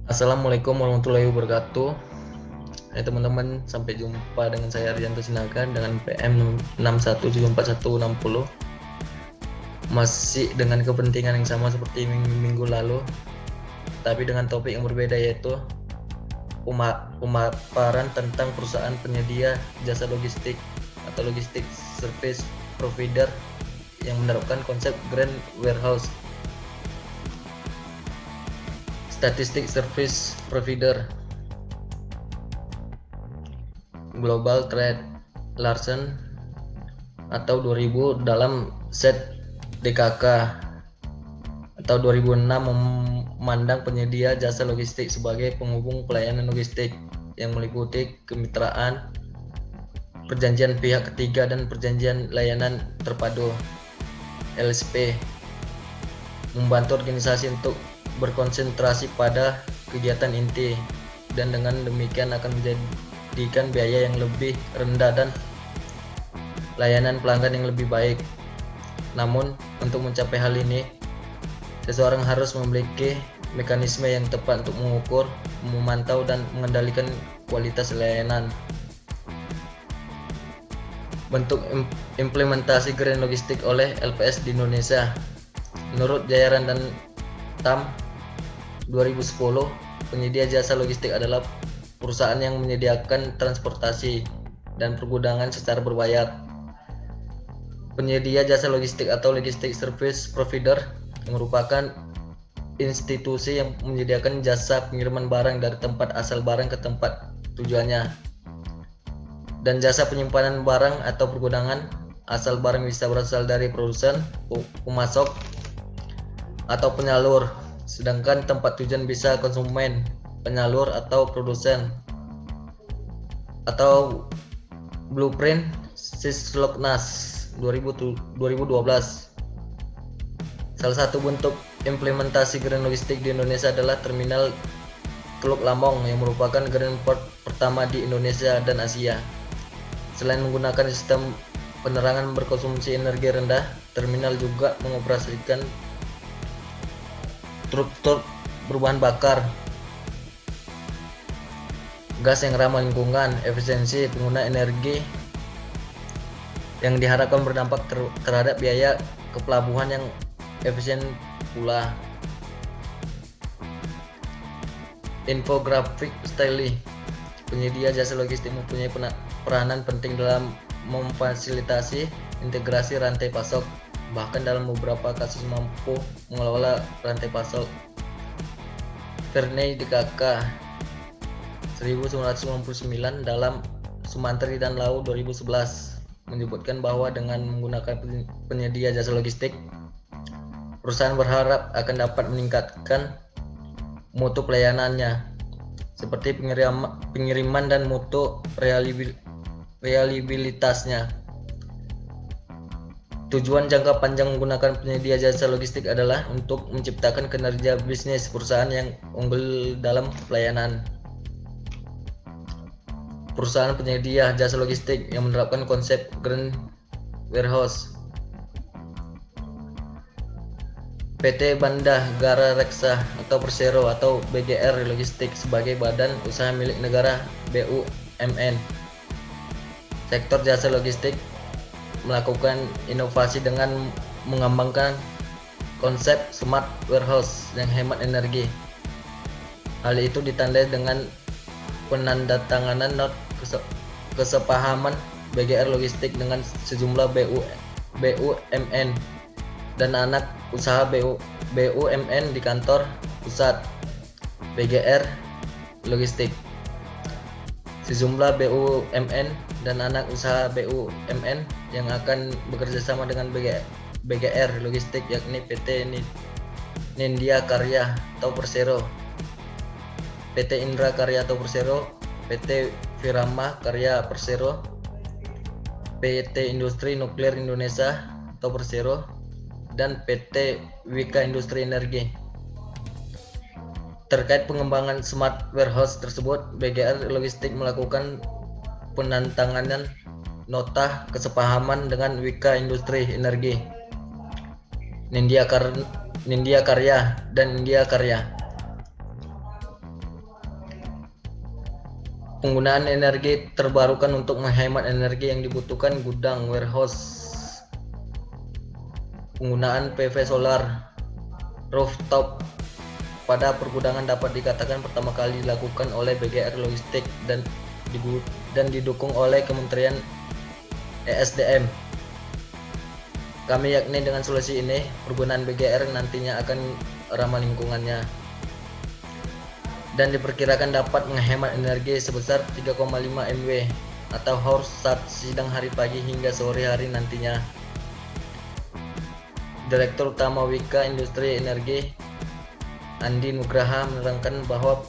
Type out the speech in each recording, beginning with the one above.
Assalamualaikum warahmatullahi wabarakatuh. Hai teman-teman, sampai jumpa dengan saya Aryanto Sinaga dengan PM 61746160. Masih dengan kepentingan yang sama seperti minggu lalu, tapi dengan topik yang berbeda, yaitu pemaparan tentang perusahaan penyedia jasa logistik atau logistik service provider yang menerapkan konsep Grand Warehouse. Statistik Service Provider Global Trade Larsen atau 2000 dalam set DKK atau 2006 memandang penyedia jasa logistik sebagai penghubung pelayanan logistik yang meliputi kemitraan, perjanjian pihak ketiga, dan perjanjian layanan terpadu (LSP), membantu organisasi untuk berkonsentrasi pada kegiatan inti, dan dengan demikian akan menjadikan biaya yang lebih rendah dan layanan pelanggan yang lebih baik. Namun, untuk mencapai hal ini, seseorang harus memiliki mekanisme yang tepat untuk mengukur, memantau, dan mengendalikan kualitas layanan. Bentuk implementasi Grand Logistik oleh LPS di Indonesia. Menurut Jayaran dan Tam 2010, penyedia jasa logistik adalah perusahaan yang menyediakan transportasi dan pergudangan secara berbayar. Penyedia jasa logistik atau logistik service provider merupakan institusi yang menyediakan jasa pengiriman barang dari tempat asal barang ke tempat tujuannya, dan jasa penyimpanan barang atau pergudangan. Asal barang bisa berasal dari produsen, pemasok, atau penyalur, sedangkan tempat tujuan bisa konsumen, penyalur, atau produsen. Atau Blueprint Sisloknas 2012. Salah satu bentuk implementasi Grand Logistik di Indonesia adalah Terminal Teluk Lambong yang merupakan Grand Port pertama di Indonesia dan Asia. Selain menggunakan sistem penerangan berkonsumsi energi rendah, terminal juga mengoperasikan truk-truk berbahan bakar gas yang ramah lingkungan, efisiensi penggunaan energi, yang diharapkan berdampak terhadap biaya ke pelabuhan yang efisien pula. Infografik Stiley. Penyedia jasa logistik mempunyai peranan penting dalam memfasilitasi integrasi rantai pasok, bahkan dalam beberapa kasus mampu mengelola rantai pasok. Verney DKK 1999 dalam Sumantri dan Lau 2011 menyebutkan bahwa dengan menggunakan penyedia jasa logistik, perusahaan berharap akan dapat meningkatkan mutu pelayanannya, seperti pengiriman dan mutu reliabilitasnya. Tujuan jangka panjang menggunakan penyedia jasa logistik adalah untuk menciptakan kinerja bisnis perusahaan yang unggul dalam pelayanan. Perusahaan penyedia jasa logistik yang menerapkan konsep Grand Warehouse. PT Banda Gara Reksa atau Persero atau BGR Logistik sebagai badan usaha milik negara BUMN. Sektor jasa logistik melakukan inovasi dengan mengembangkan konsep Smart Warehouse yang hemat energi. Hal itu ditandai dengan penandatanganan not kesepahaman BGR Logistik dengan sejumlah BUMN dan anak usaha BUMN di kantor pusat BGR Logistik. Sejumlah BUMN dan anak usaha BUMN yang akan bekerja sama dengan BGR Logistik, yakni PT Nindya Karya atau Persero, PT Indra Karya atau Persero, PT Virama Karya Persero, PT Industri Nuklir Indonesia atau Persero, dan PT Wika Industri Energi. Terkait pengembangan Smart Warehouse tersebut, BGR Logistik melakukan penandatanganan nota kesepahaman dengan Wika Industri Energi, Nindya Karya, dan India Karya. Penggunaan energi terbarukan untuk menghemat energi yang dibutuhkan gudang warehouse. Penggunaan PV solar rooftop pada pergudangan dapat dikatakan pertama kali dilakukan oleh BGR Logistik dan didukung oleh Kementerian ESDM. Kami yakni dengan solusi ini, penggunaan BGR nantinya akan ramah lingkungannya dan diperkirakan dapat menghemat energi sebesar 3,5 MW atau hours saat sidang hari pagi hingga sore hari nantinya. Direktur Utama Wika Industri Energi Andi Nugraha menerangkan bahwa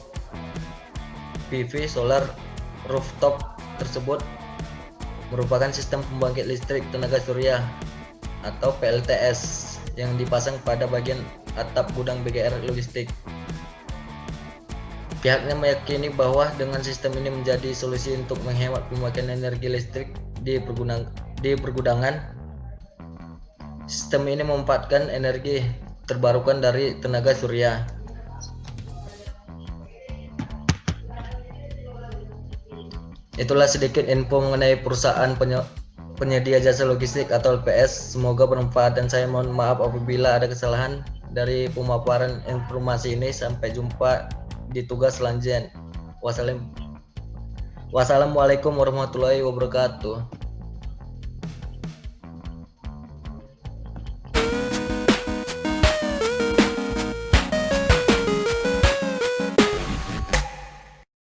PV solar rooftop tersebut merupakan sistem pembangkit listrik tenaga surya atau PLTS yang dipasang pada bagian atap gudang BGR Logistik. Pihaknya meyakini bahwa dengan sistem ini menjadi solusi untuk menghemat pemakaian energi listrik di pergudangan. Sistem ini memanfaatkan energi terbarukan dari tenaga surya. Itulah sedikit info mengenai perusahaan penyedia jasa logistik atau LPS. Semoga bermanfaat dan saya mohon maaf apabila ada kesalahan dari pemaparan informasi ini. Sampai jumpa di tugas selanjutnya. Wassalamualaikum warahmatullahi wabarakatuh.